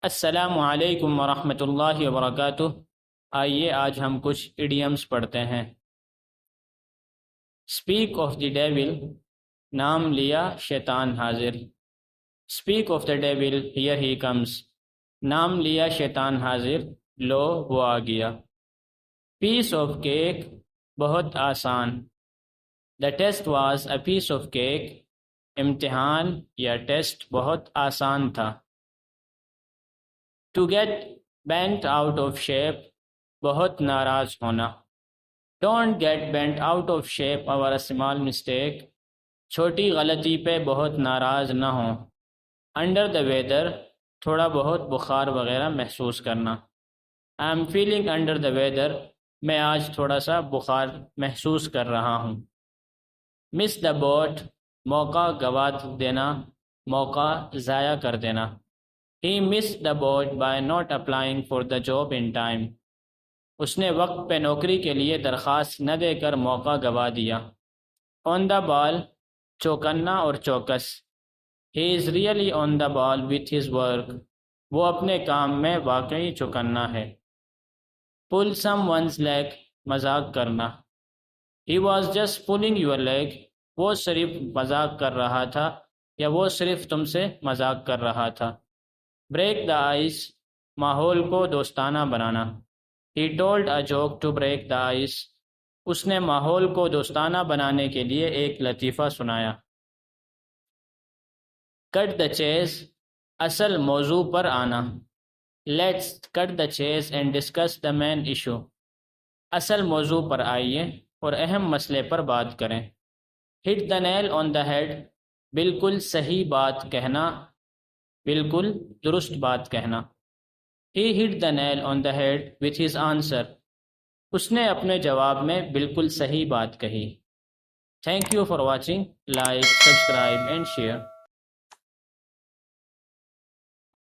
السلام علیکم ورحمۃ اللہ وبرکاتہ۔ آئیے آج ہم کچھ ایڈیمز پڑھتے ہیں۔ اسپیک آف دی ڈیول، نام لیا شیطان حاضر۔ Speak of the dual, here he comes, نام لیا شیطان حاضر، لو وہ آ گیا۔ پیس آف کیک، بہت آسان۔ The test was a piece of cake, امتحان یا ٹیسٹ بہت آسان تھا۔ To get bent out of shape, بہت ناراض ہونا۔ Don't get bent out of shape اور اسمال مسٹیک، چھوٹی غلطی پہ بہت ناراض نہ ہوں۔ انڈر دا ویدر، تھوڑا بہت بخار وغیرہ محسوس کرنا۔ I am feeling under the weather, میں آج تھوڑا سا بخار محسوس کر رہا ہوں۔ مس دا بوٹ، موقع گوا دینا، موقع ضائع کر دینا۔ He missed the boat by not applying for the job in time. اس نے وقت پہ نوکری کے لیے درخواست نہ دے کر موقع گوا دیا۔ On the ball، چوکنا اور چوکس۔ He is really on the ball with his work. وہ اپنے کام میں واقعی چوکنا ہے۔ Pull someone's leg، مذاق کرنا۔ He was just pulling your leg، وہ صرف مذاق کر رہا تھا یا وہ صرف تم سے مذاق کر رہا تھا۔ بریک دا آئس، ماحول کو دوستانہ بنانا۔ He told a joke to break the ice، اس نے ماحول کو دوستانہ بنانے کے لیے ایک لطیفہ سنایا۔ کٹ دا چیز، اصل موضوع پر آنا۔ Let's cut the chase and discuss the main issue، اصل موضوع پر آئیے اور اہم مسئلے پر بات کریں۔ Hit the nail on the head، بالکل صحیح بات کہنا، بالکل درست بات کہنا۔ He hit the nail on the head with his answer، اس نے اپنے جواب میں بالکل صحیح بات کہی۔ Thank you for watching، like, subscribe and share۔